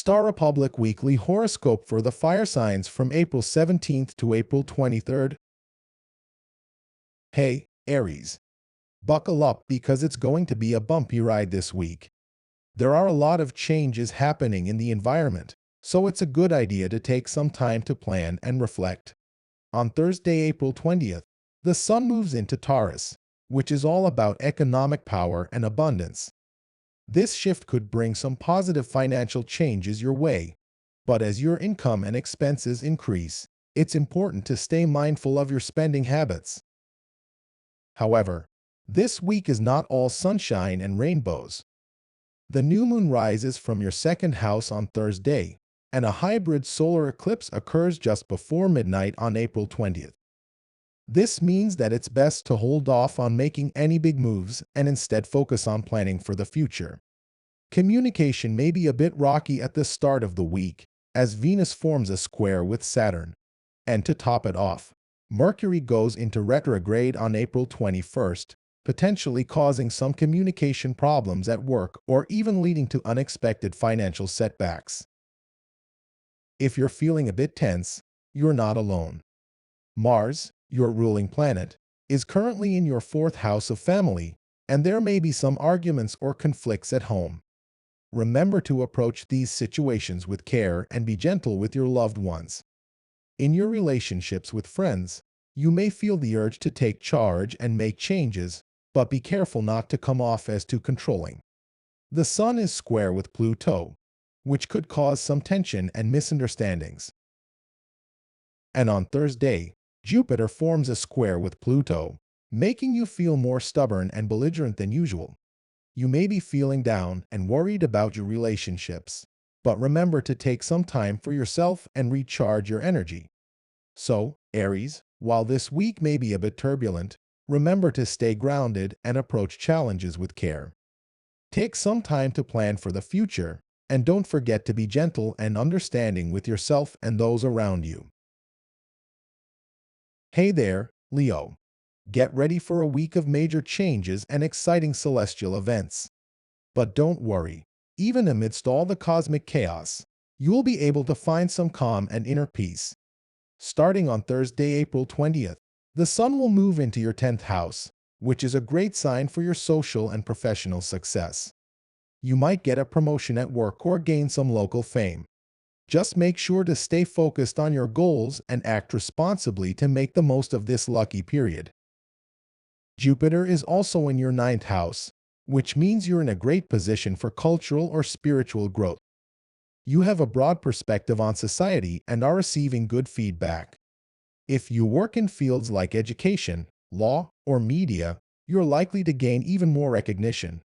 STARepublic Weekly Horoscope for the Fire Signs from April 17th to April 23rd. Hey, Aries. Buckle up because it's going to be a bumpy ride this week. There are a lot of changes happening in the environment, so it's a good idea to take some time to plan and reflect. On Thursday, April 20th, the Sun moves into Taurus, which is all about economic power and abundance. This shift could bring some positive financial changes your way, but as your income and expenses increase, it's important to stay mindful of your spending habits. However, this week is not all sunshine and rainbows. The new moon rises from your second house on Thursday, and a hybrid solar eclipse occurs just before midnight on April 20th. This means that it's best to hold off on making any big moves and instead focus on planning for the future. Communication may be a bit rocky at the start of the week, as Venus forms a square with Saturn. And to top it off, Mercury goes into retrograde on April 21st, potentially causing some communication problems at work or even leading to unexpected financial setbacks. If you're feeling a bit tense, you're not alone. Mars, your ruling planet, is currently in your fourth house of family, and there may be some arguments or conflicts at home. Remember to approach these situations with care and be gentle with your loved ones. In your relationships with friends, you may feel the urge to take charge and make changes, but be careful not to come off as too controlling. The Sun is square with Pluto, which could cause some tension and misunderstandings. And on Thursday, Jupiter forms a square with Pluto, making you feel more stubborn and belligerent than usual. You may be feeling down and worried about your relationships, but remember to take some time for yourself and recharge your energy. So, Aries, while this week may be a bit turbulent, remember to stay grounded and approach challenges with care. Take some time to plan for the future, and don't forget to be gentle and understanding with yourself and those around you. Hey there, Leo. Get ready for a week of major changes and exciting celestial events. But don't worry, even amidst all the cosmic chaos, you'll be able to find some calm and inner peace. Starting on Thursday, April 20th, the Sun will move into your 10th house, which is a great sign for your social and professional success. You might get a promotion at work or gain some local fame. Just make sure to stay focused on your goals and act responsibly to make the most of this lucky period. Jupiter is also in your 9th house, which means you're in a great position for cultural or spiritual growth. You have a broad perspective on society and are receiving good feedback. If you work in fields like education, law, or media, you're likely to gain even more recognition.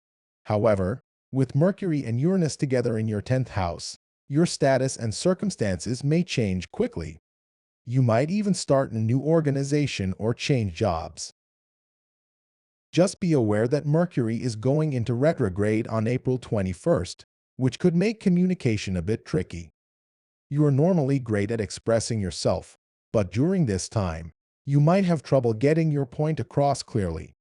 However, with Mercury and Uranus together in your 10th house, your status and circumstances may change quickly. You might even start a new organization or change jobs. Just be aware that Mercury is going into retrograde on April 21st, which could make communication a bit tricky. You are normally great at expressing yourself, but during this time, you might have trouble getting your point across clearly.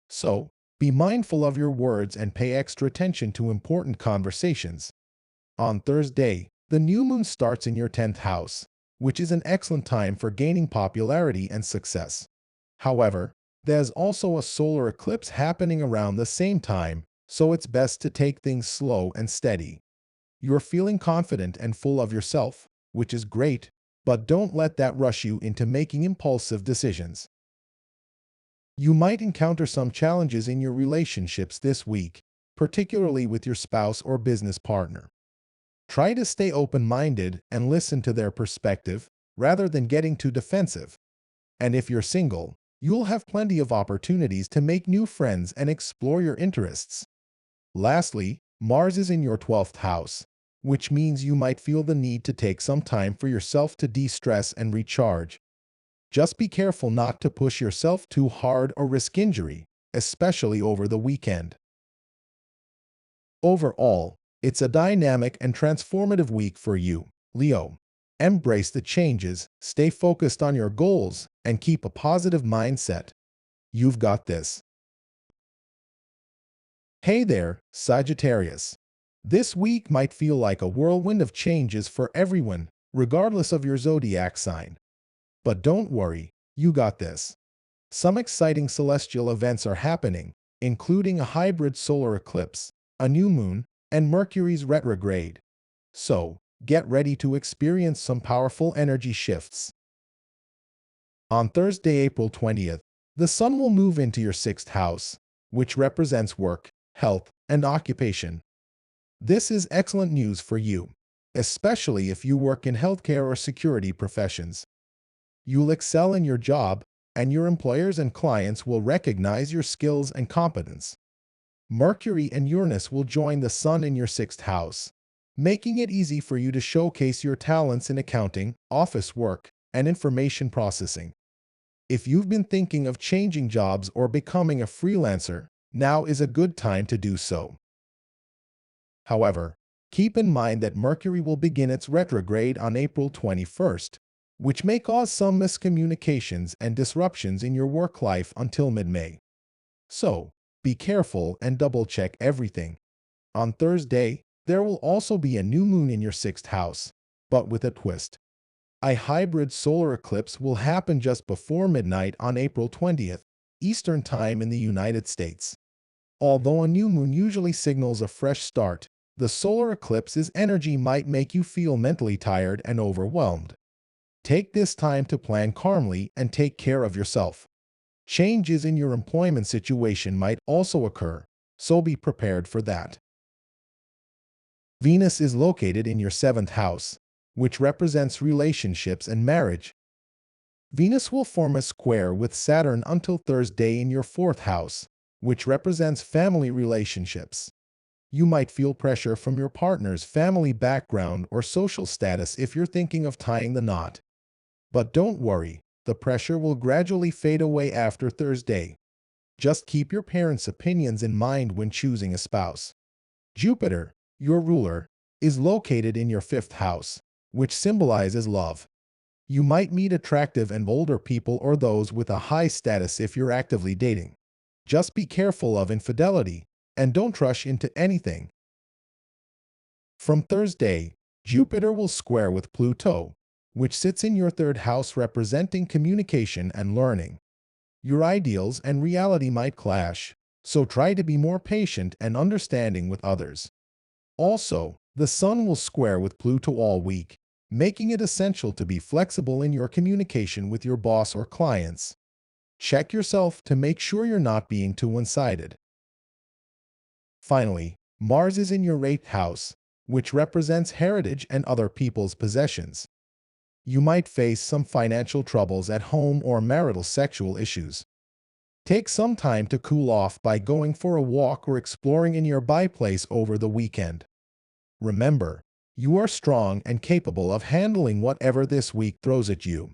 So, be mindful of your words and pay extra attention to important conversations. On Thursday, the new moon starts in your 10th house, which is an excellent time for gaining popularity and success. However, there's also a solar eclipse happening around the same time, so it's best to take things slow and steady. You're feeling confident and full of yourself, which is great, but don't let that rush you into making impulsive decisions. You might encounter some challenges in your relationships this week, particularly with your spouse or business partner. Try to stay open-minded and listen to their perspective rather than getting too defensive. And if you're single, you'll have plenty of opportunities to make new friends and explore your interests. Lastly, Mars is in your 12th house, which means you might feel the need to take some time for yourself to de-stress and recharge. Just be careful not to push yourself too hard or risk injury, especially over the weekend. Overall, it's a dynamic and transformative week for you, Leo. Embrace the changes, stay focused on your goals, and keep a positive mindset. You've got this. Hey there, Sagittarius. This week might feel like a whirlwind of changes for everyone, regardless of your zodiac sign. But don't worry, you got this. Some exciting celestial events are happening, including a hybrid solar eclipse, a new moon, and Mercury's retrograde. So, get ready to experience some powerful energy shifts. On Thursday, April 20th, the Sun will move into your sixth house, which represents work, health, and occupation. This is excellent news for you, especially if you work in healthcare or security professions. You'll excel in your job, and your employers and clients will recognize your skills and competence. Mercury and Uranus will join the Sun in your sixth house, making it easy for you to showcase your talents in accounting, office work, and information processing. If you've been thinking of changing jobs or becoming a freelancer, now is a good time to do so. However, keep in mind that Mercury will begin its retrograde on April 21st, which may cause some miscommunications and disruptions in your work life until mid-May. So, be careful and double-check everything. On Thursday, there will also be a new moon in your sixth house, but with a twist. A hybrid solar eclipse will happen just before midnight on April 20th, Eastern Time in the United States. Although a new moon usually signals a fresh start, the solar eclipse's energy might make you feel mentally tired and overwhelmed. Take this time to plan calmly and take care of yourself. Changes in your employment situation might also occur, so be prepared for that. Venus is located in your seventh house, which represents relationships and marriage. Venus will form a square with Saturn until Thursday in your fourth house, which represents family relationships. You might feel pressure from your partner's family background or social status if you're thinking of tying the knot. But don't worry, the pressure will gradually fade away after Thursday. Just keep your parents' opinions in mind when choosing a spouse. Jupiter, your ruler, is located in your fifth house, which symbolizes love. You might meet attractive and older people or those with a high status if you're actively dating. Just be careful of infidelity and don't rush into anything. From Thursday, Jupiter will square with Pluto, which sits in your third house representing communication and learning. Your ideals and reality might clash, so try to be more patient and understanding with others. Also, the Sun will square with Pluto all week, making it essential to be flexible in your communication with your boss or clients. Check yourself to make sure you're not being too one-sided. Finally, Mars is in your eighth house, which represents heritage and other people's possessions. You might face some financial troubles at home or marital sexual issues. Take some time to cool off by going for a walk or exploring a nearby place over the weekend. Remember, you are strong and capable of handling whatever this week throws at you.